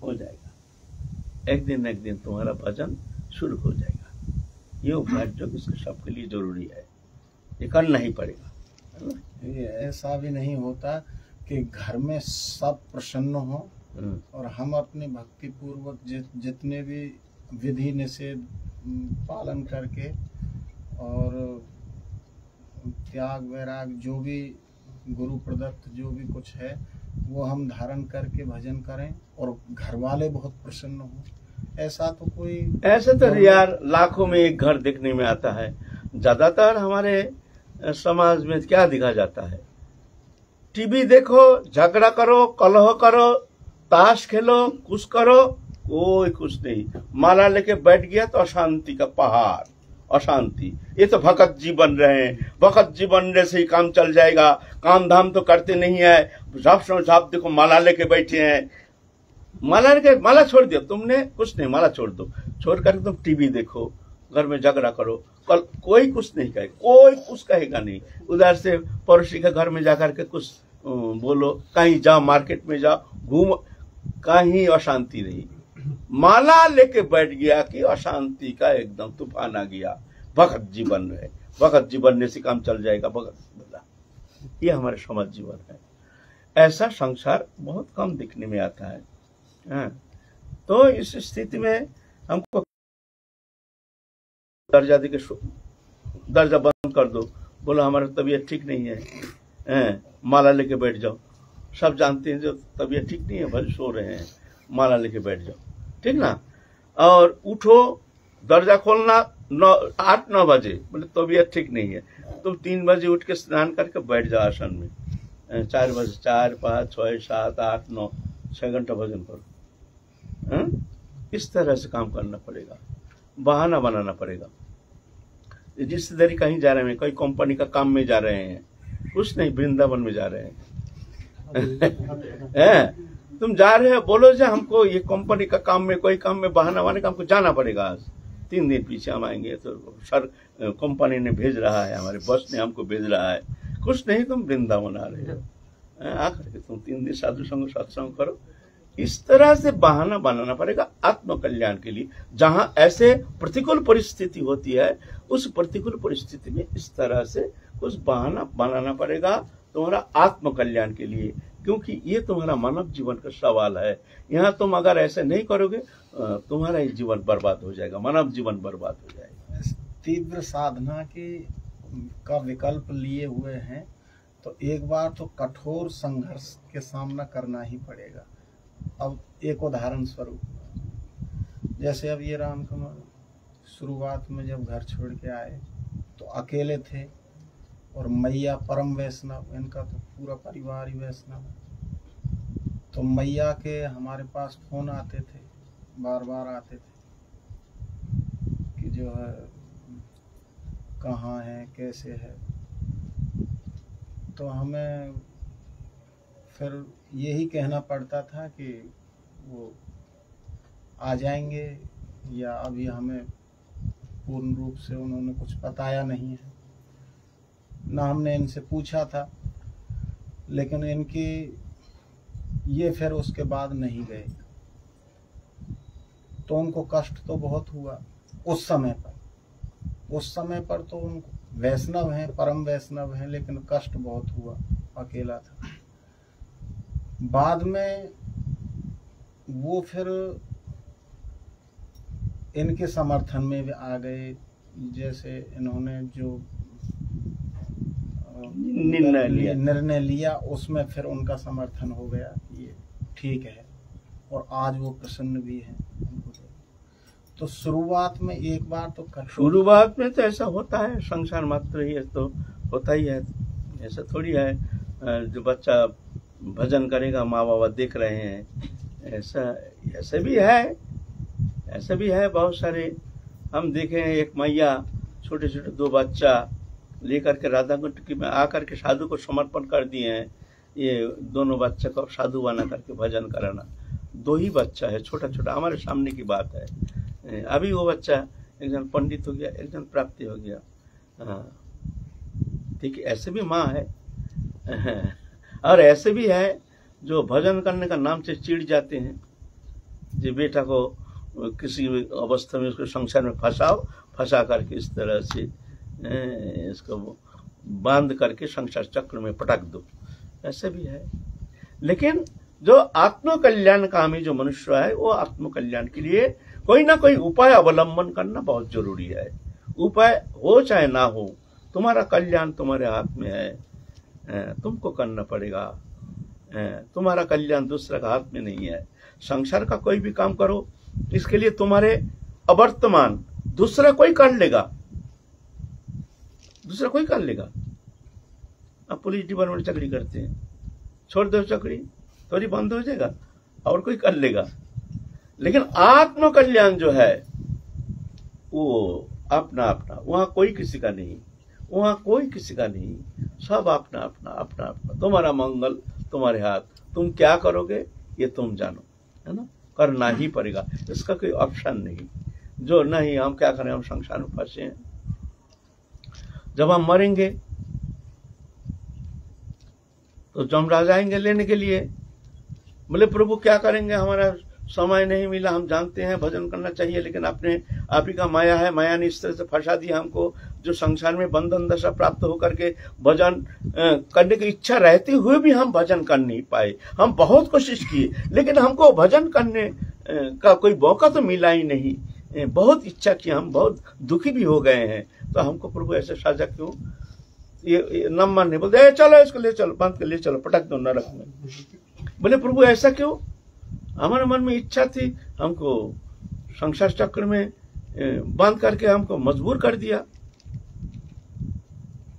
हो जाएगा। एक दिन तुम्हारा भजन शुरू हो जाएगा। ये उपाय जो इसके सबके लिए जरूरी है, ये करना ही पड़ेगा, है ना? ये ऐसा भी नहीं होता कि घर में सब प्रसन्न हो और हम अपनी भक्ति पूर्वक जितने भी विधि निषेध पालन करके और त्याग वैराग जो भी गुरु प्रदत्त जो भी कुछ है वो हम धारण करके भजन करें और घर वाले बहुत प्रसन्न हो। ऐसा तो कोई, ऐसे तो यार लाखों में एक घर देखने में आता है। ज्यादातर हमारे समाज में क्या दिखा जाता है, टीवी देखो, झगड़ा करो, कलह करो, ताश खेलो, कुछ करो, कोई कुछ नहीं। माला लेके बैठ गया तो अशांति का पहाड़, अशांति। ये तो भगत जी बन रहे हैं, भगत जी बनने से ही काम चल जाएगा, काम धाम तो करते नहीं है, झाप देखो माला लेके बैठे हैं। माला छोड़ दिया तुमने, कुछ नहीं, माला छोड़ दो, छोड़ कर तुम टीवी देखो, घर में झगड़ा करो, कल कोई कुछ नहीं कहेगा, कोई कुछ कहेगा नहीं। उधर से पड़ोसी के घर में जाकर के कुछ बोलो, कहीं जाओ, मार्केट में जाओ, घूम, कहीं अशांति नहीं। माला लेके बैठ गया कि अशांति का एकदम तूफान आ गया, भगत जी बन रहे, भगत जी बनने से काम चल जाएगा, भगत बोला। ये हमारे समाज जीवन है। ऐसा संसार बहुत कम दिखने में आता है। तो इस स्थिति में हमको दर्जा दे के दर्जा बंद कर दो, बोला हमारा तबीयत ठीक नहीं है, माला लेके बैठ जाओ। सब जानते हैं जो तबीयत ठीक नहीं है, भले सो रहे हैं, माला लेके बैठ जाओ, ठीक ना। और उठो, दर्जा खोलना 8-9 बजे, बोले तबीयत ठीक नहीं है, तुम 3 बजे उठ के स्नान करके बैठ जाओ आसन में, 4 बजे, 4, 5, 6, 7, 8, 9, 6 घंटा भजन करो। इस तरह से काम करना पड़ेगा, बहाना बनाना पड़ेगा। रिश्तेदारी कहीं जा रहे हैं, कोई कंपनी का काम में जा रहे हैं, कुछ नहीं, वृंदावन में जा रहे हैं। तुम जा रहे हो, बोलो जो हमको ये कंपनी का काम में, कोई काम में बहाना बनाने का हमको जाना पड़ेगा, आज 3 दिन पीछे हम आएंगे, तो सर कंपनी ने भेज रहा है, हमारे बस ने हमको भेज रहा है, कुछ नहीं, तुम वृंदावन आ रहे हो, आकर के तुम 3 दिन साधु संग सत्संग करो। इस तरह से बहाना बनाना पड़ेगा आत्म कल्याण के लिए। जहां ऐसे प्रतिकूल परिस्थिति होती है, उस प्रतिकूल परिस्थिति में इस तरह से कुछ बहाना बनाना पड़ेगा तुम्हारा आत्म कल्याण के लिए, क्योंकि ये तुम्हारा मानव जीवन का सवाल है। यहाँ तुम अगर ऐसे नहीं करोगे, तुम्हारा ही जीवन बर्बाद हो जाएगा, मानव जीवन बर्बाद हो जाएगा। तीव्र साधना का विकल्प लिए हुए हैं तो एक बार तो कठोर संघर्ष के सामना करना ही पड़ेगा। अब एक उदाहरण स्वरूप, जैसे अब ये राम कुमार शुरुआत में जब घर छोड़ के आए तो अकेले थे, और मैया परम वैष्णव, इनका तो पूरा परिवार ही वैष्णव है। तो मैया के हमारे पास फोन आते थे, बार बार आते थे कि जो है कहाँ है, कैसे है। तो हमें फिर यही कहना पड़ता था कि वो आ जाएंगे, या अभी हमें पूर्ण रूप से उन्होंने कुछ बताया नहीं है, ना हमने इनसे पूछा था। लेकिन इनकी ये फिर उसके बाद नहीं गए, तो उनको कष्ट तो बहुत हुआ उस समय पर। उस समय पर तो उनको वैष्णव हैं, परम वैष्णव हैं, लेकिन कष्ट बहुत हुआ, अकेला था। बाद में वो फिर इनके समर्थन में भी आ गए, जैसे इन्होंने जो निर्णय लिया उसमें फिर उनका समर्थन हो गया, ये ठीक है, और आज वो प्रसन्न भी हैं। तो शुरुआत में एक बार तो शुरुआत में तो ऐसा होता है, संसार मात्र ही है तो होता ही है। ऐसा थोड़ी है जो बच्चा भजन करेगा माँ बाबा देख रहे हैं, ऐसा भी है, ऐसा भी है। बहुत सारे हम देखे हैं, एक मैया छोटे छोटे 2 बच्चा लेकर के राधा कुंड में आकर के साधु को समर्पण कर दिए हैं। ये दोनों बच्चा को साधु बना करके भजन कराना, 2 ही बच्चा है, छोटा छोटा, हमारे सामने की बात है। अभी वो बच्चा एक जन पंडित हो गया, एक जन प्राप्ति हो गया। ठीक है, ऐसे भी माँ है और ऐसे भी है जो भजन करने का नाम से चिढ़ जाते हैं। जो बेटा को किसी अवस्था में उसको संसार में फंसा करके इस तरह से इसको बांध करके संसार चक्र में पटक दो, ऐसे भी है। लेकिन जो आत्म कल्याण कामी जो मनुष्य है, वो आत्म कल्याण के लिए कोई ना कोई उपाय अवलंबन करना बहुत जरूरी है। उपाय हो चाहे ना हो, तुम्हारा कल्याण तुम्हारे हाथ में है, तुमको करना पड़ेगा। तुम्हारा कल्याण दूसरे का हाथ में नहीं है। संसार का कोई भी काम करो, इसके लिए तुम्हारे अवर्तमान दूसरा कोई कर लेगा, दूसरा कोई कर लेगा। अब पुलिस डिपार्टमेंट में चाकरी करते हैं, छोड़ दो चाकरी, थोड़ी बंद हो जाएगा और कोई कर लेगा। लेकिन आत्म कल्याण जो है वो अपना अपना, वहां कोई किसी का नहीं, वहां कोई किसी का नहीं, सब अपना अपना अपना अपना। तुम्हारा मंगल तुम्हारे हाथ, तुम क्या करोगे ये तुम जानो, है ना। करना ही पड़ेगा, इसका कोई ऑप्शन नहीं। जो नहीं हम क्या करें, हम संसार में फंसे हैं। जब हम मरेंगे तो जमराज आएंगे लेने के लिए, बोले प्रभु क्या करेंगे, हमारा समय नहीं मिला, हम जानते हैं भजन करना चाहिए, लेकिन आपने आप ही का माया है, माया ने इस तरह से फंसा दिया हमको, जो संसार में बंधन दशा प्राप्त होकर के भजन करने की इच्छा रहते हुए भी हम भजन कर नहीं पाए। हम बहुत कोशिश किए, लेकिन हमको भजन करने का कोई मौका तो मिला ही नहीं। बहुत इच्छा की, हम बहुत दुखी भी हो गए हैं। तो हमको प्रभु ऐसे साझा क्यों, ये नंबर नहीं बोलते चलो इसको ले चलो, बंद कर ले चलो, पटक दो नरक में। बोले प्रभु ऐसा क्यों, हमारे मन में इच्छा थी, हमको संसार चक्र में बंद करके हमको मजबूर कर दिया,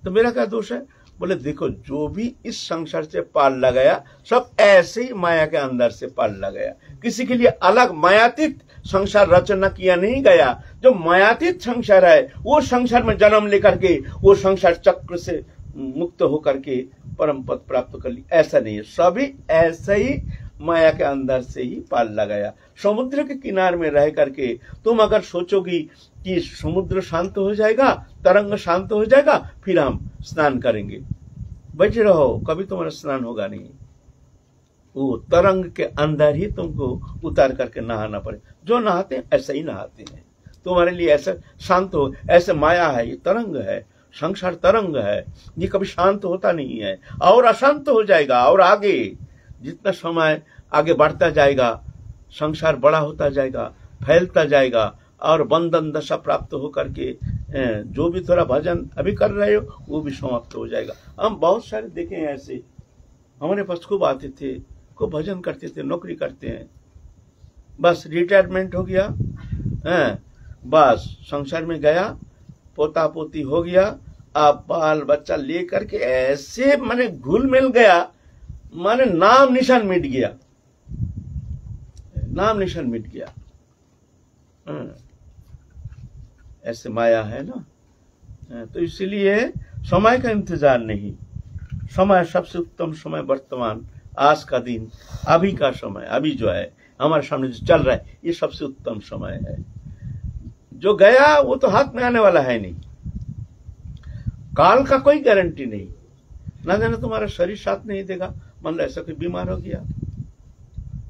तो मेरा क्या दोष है। बोले देखो, जो भी इस संसार से पार लगाया सब ऐसे ही माया के अंदर से पार लगाया, किसी के लिए अलग मायातीत संसार रचना किया नहीं गया। जो मायातीत संसार है वो संसार में जन्म लेकर के वो संसार चक्र से मुक्त होकर के परम पद प्राप्त कर ली, ऐसा नहीं है। सभी ऐसे ही माया के अंदर से ही पार लगाया। समुद्र के किनारे में रह करके तुम अगर सोचोगी कि समुद्र शांत हो जाएगा, तरंग शांत हो जाएगा, फिर हम स्नान करेंगे, बैठे रहो, कभी तुम्हारा स्नान होगा नहीं। वो तरंग के अंदर ही तुमको उतार करके नहाना पड़े। जो नहाते हैं ऐसा ही नहाते हैं, तुम्हारे लिए ऐसा शांत हो, ऐसे माया है, ये तरंग है, संसार तरंग है, ये कभी शांत होता नहीं है और अशांत हो जाएगा। और आगे जितना समय आगे बढ़ता जाएगा, संसार बड़ा होता जाएगा, फैलता जाएगा और बंधन दशा प्राप्त होकर के जो भी थोड़ा भजन अभी कर रहे हो वो भी समाप्त हो जाएगा। हम बहुत सारे देखे हैं ऐसे, हमारे पास खूब आते थे, खूब भजन करते थे, नौकरी करते हैं, बस रिटायरमेंट हो गया, बस संसार में गया, पोता पोती हो गया, अब बाल बच्चा लेकर के ऐसे माने घुल मिल गया, माने नाम निशान मिट गया, नाम निशान मिट गया। ऐसे माया है ना। तो इसलिए समय का इंतजार नहीं, समय सबसे उत्तम समय वर्तमान आज का दिन, अभी का समय, अभी जो है हमारे सामने जो चल रहा है, ये सबसे उत्तम समय है। जो गया वो तो हाथ में आने वाला है नहीं, काल का कोई गारंटी नहीं, ना जाने तुम्हारा शरीर साथ नहीं देगा। मान लो ऐसा कोई बीमार हो गया,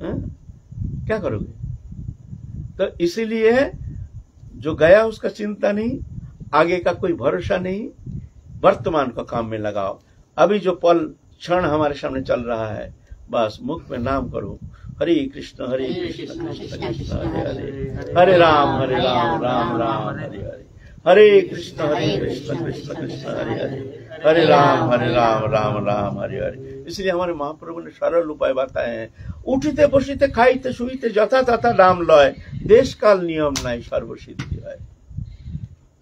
क्या करोगे? तो इसीलिए जो गया उसका चिंता नहीं, आगे का कोई भरोसा नहीं, वर्तमान का काम में लगाओ। अभी जो पल क्षण हमारे सामने चल रहा है, बस मुख में नाम करो, हरे कृष्ण कृष्ण कृष्ण हरे हरे, हरे राम राम राम हरे हरे, हरे कृष्ण कृष्ण कृष्ण हरे हरे, हरे राम राम राम हरे हरे। इसलिए हमारे महाप्रभु ने सरल उपाय बताए हैं। उठते बसते खाइते शुइते जथा तथा नाम लय, देश काल नियम नहीं सर्वसिद्धि है।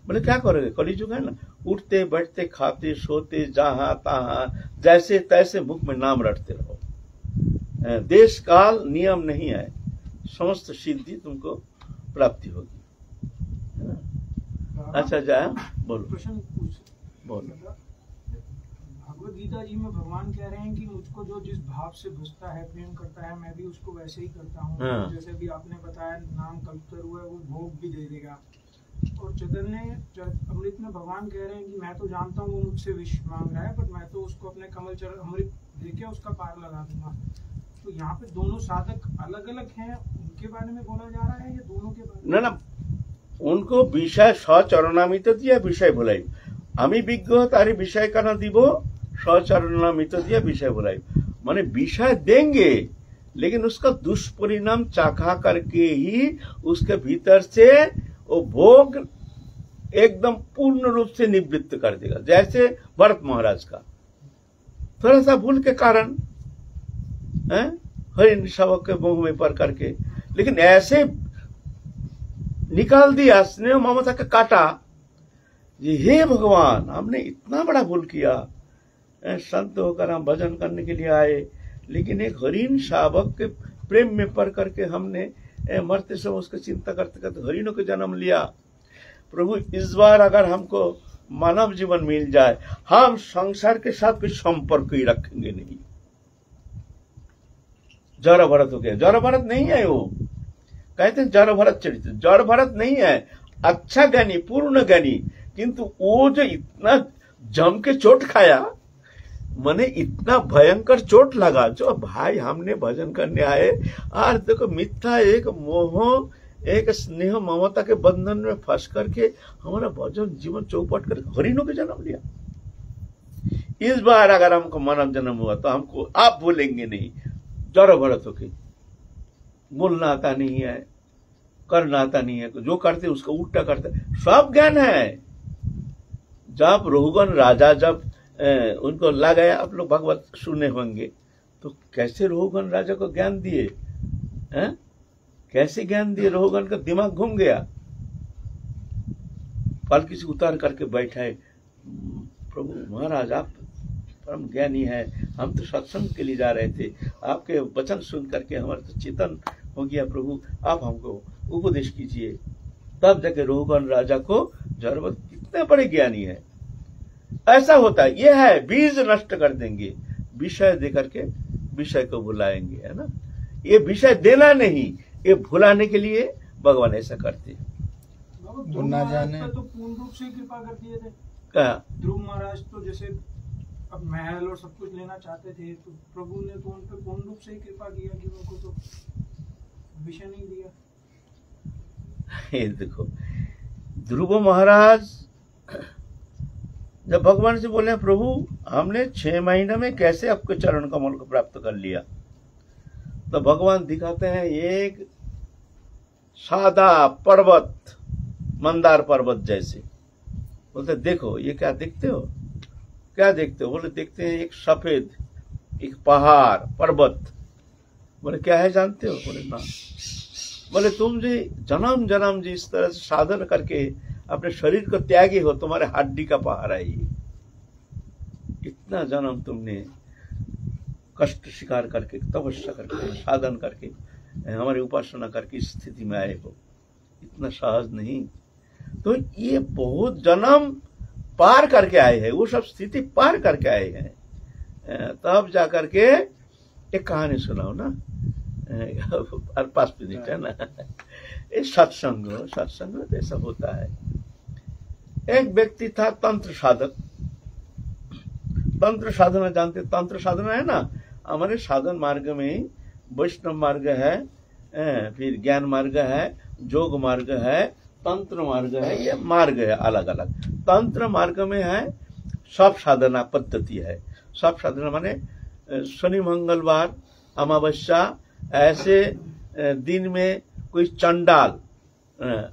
बोले क्या करोगे? कलिजुग है ना, उठते बैठते खाते सोते जहां तहां जैसे तैसे मुख में नाम रटते रहो। देश काल नियम नहीं है, समस्त सिद्धि तुमको प्राप्ति होगी, है ना? अच्छा जाए बोलो, प्रश्न बोलो। भगवद गीता जी में भगवान कह रहे हैं कि मुझको जो जिस भाव से भजता है, प्रेम करता है, मैं भी उसको वैसे ही करता हूँ। हाँ। जैसे भी आपने बताया नाम कल्पतर हुआ है, वो भोग भी दे देगा। और चैतन्य अमृत में भगवान कह रहे हैं कि मैं तो जानता हूँ वो मुझसे विष मांग रहा है, बट मैं तो उसको अपने कमल चरण अमृत देके उसका पार लगा दूंगा। तो यहाँ पे दोनों साधक अलग अलग हैं, उनके बारे में बोला जा रहा है या दोनों के बारे में? ना उनको বিষয় সচরণামিত দিয়ে বিষয় ভুলাই, আমি বিজ্ঞ তারি বিষয় কেন দিব, सचरणामित दिया विषय भुलाई। माने विषय देंगे लेकिन उसका दुष्परिणाम चाखा करके ही उसके भीतर से वो भोग एकदम पूर्ण रूप से निवृत्त कर देगा। जैसे भरत महाराज का थोड़ा सा भूल के कारण हरिण शावक के मुंह में पर करके, लेकिन ऐसे निकाल दिया स्नेह ममता का काटा, हे भगवान हमने इतना बड़ा भूल किया, संत होकर हम भजन करने के लिए आए, लेकिन एक हरिण शावक के प्रेम में पड़ करके हमने मरते समय उसकी चिंता करते करते हरिणों के जन्म लिया। प्रभु इस बार अगर हमको मानव जीवन मिल जाए, हम संसार के साथ कोई संपर्क ही रखेंगे नहीं। जड़ भरत हो गया, जड़ भरत नहीं है वो, कहते हैं जड़ भरत चरित्र, जड़ भरत नहीं है, अच्छा ज्ञानी पूर्ण ज्ञानी, किंतु वो जो इतना जम के चोट खाया, मने इतना भयंकर चोट लगा, जो भाई हमने भजन करने आए और देखो मिथ्या एक मोह एक स्नेह ममता के बंधन में फंस करके हमारा भजन जीवन चौपट कर हरिणों के जन्म लिया। इस बार अगर हमको मानव जन्म हुआ तो हमको आप बोलेंगे नहीं, जड़ भरत होके बोलना आता नहीं है, करना आता नहीं है, जो करते उसको उल्टा करते, सब ज्ञान है। जब रोहगन राजा जब उनको लगाया, आप लोग भगवत सुने होंगे, तो कैसे रोहगन राजा को ज्ञान दिए, कैसे ज्ञान दिए, रोहगन का दिमाग घूम गया, पालकी से उतार करके बैठाए, प्रभु महाराज आप परम ज्ञानी है, हम तो सत्संग के लिए जा रहे थे, आपके वचन सुन करके हमारा तो चेतन हो गया, प्रभु आप हमको उपदेश कीजिए। तब जाके रोहगन राजा को जरूरत, कितने बड़े ज्ञानी है। ऐसा होता है, ये है बीज नष्ट कर देंगे, विषय दे करके विषय को भुलाएंगे, है ना। ये विषय देना नहीं, ये भुलाने के लिए भगवान ऐसा करते हैं। ना जाने तो पूर्ण रूप से कृपा कर दिए थे। क्या ध्रुव महाराज तो जैसे अब महल और सब कुछ लेना चाहते थे, तो प्रभु ने तो उन पे पूर्ण रूप से कृपा किया कि उनको तो विषय नहीं दिया। ये देखो ध्रुव महाराज जब भगवान से बोले प्रभु हमने 6 महीने में कैसे आपके चरण कमल को प्राप्त कर लिया, तो भगवान दिखाते हैं एक सादा पर्वत, मंदार पर्वत जैसे। बोलते देखो ये क्या देखते हो, क्या देखते हो? बोले देखते हैं एक सफेद एक पहाड़ पर्वत। बोले क्या है जानते हो? बोले ना। बोले तुम जी जन्म जन्म जी इस तरह से साधन करके अपने शरीर को त्यागी हो, तुम्हारे हड्डी का पहाड़ है ये। इतना जन्म तुमने कष्ट स्वीकार करके, तपस्या करके, साधन करके, हमारी उपासना करके इस स्थिति में आए हो, इतना सहज नहीं। तो ये बहुत जन्म पार करके आए हैं, वो सब स्थिति पार करके आए हैं, तब जाकर के एक कहानी सुनाओ ना, और 5 मिनट है ना। ये सत्संग में तो ऐसा होता है। एक व्यक्ति था तंत्र साधक। तंत्र साधना जानते? तंत्र साधना है ना, हमारे साधन मार्ग में वैष्णव मार्ग है, फिर ज्ञान मार्ग है, जोग मार्ग है, तंत्र मार्ग है, ये मार्ग है अलग अलग। तंत्र मार्ग में है सब साधना पद्धति है। सब साधना माने शनि मंगलवार अमावस्या ऐसे दिन में कोई चंडाल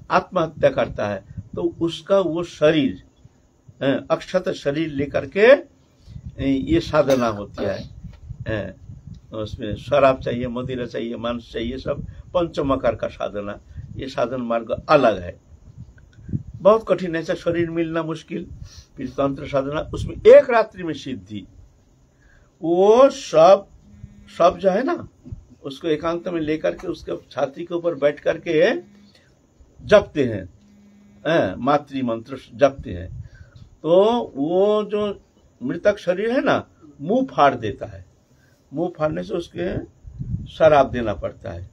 आत्महत्या करता है तो उसका वो शरीर अक्षत शरीर लेकर के ये साधना होती है। उसमें शराब चाहिए, मदिरा चाहिए, मांस चाहिए, सब पंचमकार का साधना। ये साधन मार्ग अलग है, बहुत कठिन है, शरीर मिलना मुश्किल। फिर तंत्र साधना, उसमें एक रात्रि में सिद्धि। वो सब जो है ना, उसको एकांत में लेकर के उसके छाती के ऊपर बैठ करके जपते हैं, मातृ मंत्र जपते हैं। तो वो जो मृतक शरीर है ना, मुंह फाड़ देता है। मुंह फाड़ने से उसके शराब देना पड़ता है,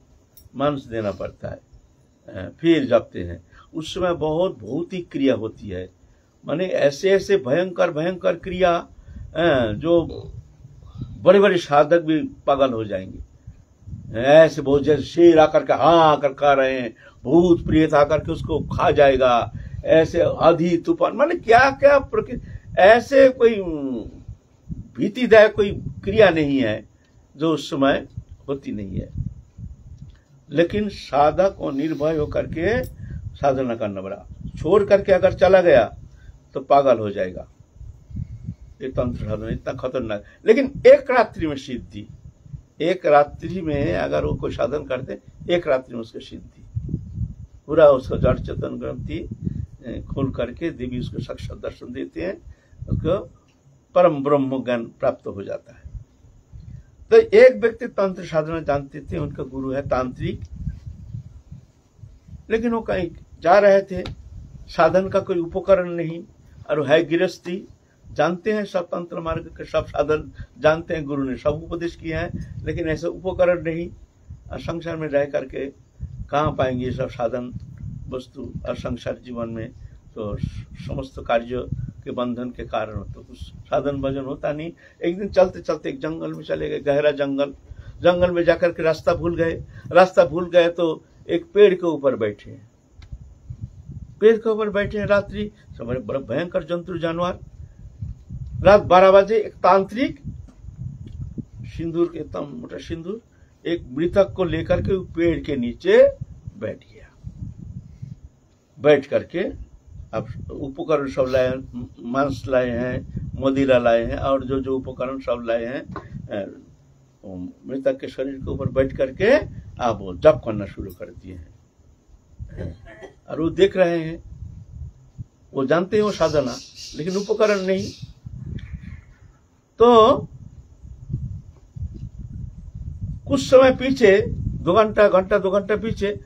मांस देना पड़ता है, फिर जपते हैं। उस समय बहुत भौतिक क्रिया होती है, माने ऐसे ऐसे भयंकर भयंकर क्रिया जो बड़े बड़े साधक भी पागल हो जाएंगे। ऐसे बहुत जैसे शेर आकर के हाँ आकर खा रहे हैं, भूत प्रेत आकर के उसको खा जाएगा, ऐसे आधी तूफान, माने क्या क्या प्रकृति, ऐसे कोई भीतिदायक कोई क्रिया नहीं है जो उस समय होती नहीं है। लेकिन साधक को निर्भय होकर के साधना करना पड़ा। छोड़ करके अगर चला गया तो पागल हो जाएगा। ये तंत्र साधना इतना खतरनाक। लेकिन एक रात्रि में सिद्धि, एक रात्रि में अगर वो कोई साधन करते, एक रात्रि में उसको सिद्धि, पूरा उसका जड़ चेतन ग्रंथि खोल करके देवी उसको साक्षात दर्शन देते हैं, उसको परम ब्रह्म ज्ञान प्राप्त हो जाता है। तो एक व्यक्ति तंत्र साधना जानते थे, उनका गुरु है तांत्रिक, लेकिन वो कहीं जा रहे थे, साधन का कोई उपकरण नहीं, और है गृहस्थी, जानते हैं सब तंत्र मार्ग के सब साधन जानते हैं, गुरु ने सब उपदेश किए हैं, लेकिन ऐसे उपकरण नहीं। और संसार में रह करके कहाँ पाएंगे ये सब साधन वस्तु, और संसार जीवन में तो समस्त कार्य के बंधन के कारण तो कुछ साधन भजन होता नहीं। एक दिन चलते चलते एक जंगल में चले गए, गहरा जंगल। जंगल में जाकर के रास्ता भूल गए तो एक पेड़ के ऊपर बैठे हैं। पेड़ के ऊपर बैठे हैं रात्रि, समय बड़ा भयंकर जंतु जानवर। रात 12 बजे एक तांत्रिक सिंदूर के एकदम मोटा सिंदूर एक मृतक को लेकर के पेड़ के नीचे बैठ गया। बैठ करके अब उपकरण सब लाए, मांस लाए हैं, मदिरा लाए हैं, और जो जो उपकरण सब लाए हैं, मृतक के शरीर के ऊपर बैठ करके आप वो जप करना शुरू कर दिए हैं। और वो देख रहे हैं, वो जानते हैं वो साधना, लेकिन उपकरण नहीं। तो कुछ समय पीछे, 2 घंटा पीछे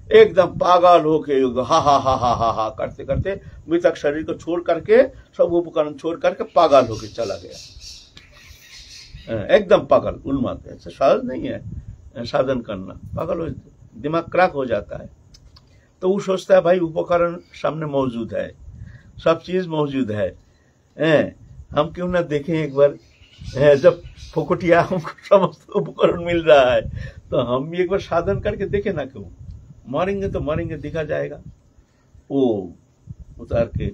एकदम पागल होके हा हा हा हा हा हा करते करते मृतक शरीर को छोड़ करके, सब उपकरण छोड़ करके पागल होके चला गया। एकदम पागल, उन्माद। ऐसा सहज नहीं है साधन करना, पागल हो, दिमाग क्रैक हो जाता है। तो वो सोचता है भाई उपकरण सामने मौजूद है, सब चीज मौजूद है, हम क्यों ना देखें एक बार, जब फुकटिया हमको समस्त उपकरण मिल रहा है तो हम भी एक बार साधन करके देखें ना, क्यों मरेंगे तो मरेंगे, दिखा जाएगा। वो उतार के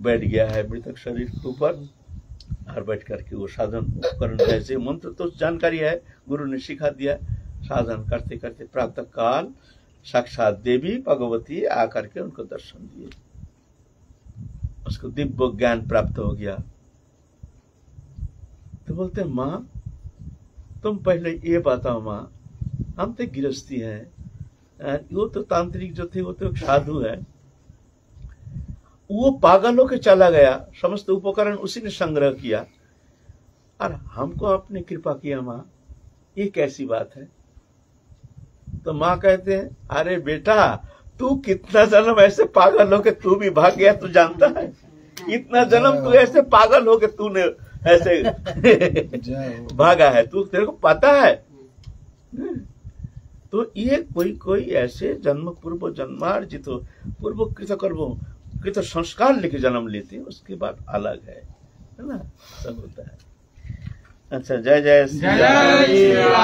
बैठ गया है मृतक शरीर के ऊपर, और बैठ करके वो साधन उपकरण, जैसे मंत्र तो जानकारी है, गुरु ने सिखा दिया। साधन करते करते प्रातः काल साक्षात देवी भगवती आकर के उनको दर्शन दिए, उसको दिव्य ज्ञान प्राप्त हो गया। तो बोलते हैं माँ तुम पहले ये बताओ माँ, हम तो गृहस्थी हैं, वो तो तांत्रिक जो थे वो तो एक साधु है, वो पागल होके चला गया, समस्त उपकरण उसी ने संग्रह किया, और हमको अपनी कृपा किया माँ, ये कैसी बात है? तो माँ कहते हैं अरे बेटा, तू कितना जन्म ऐसे पागल होके तू भी भाग गया, तू जानता है? इतना जन्म तू ऐसे पागल होके तूने ऐसे भागा है, तू, तेरे को पता है तो ये कोई कोई ऐसे जन्म पूर्व जन्मार्जित पूर्व कृत संस्कार लेके जन्म लेते हैं, उसके बाद अलग है ना, सब होता है। अच्छा, जय जय श्री राम।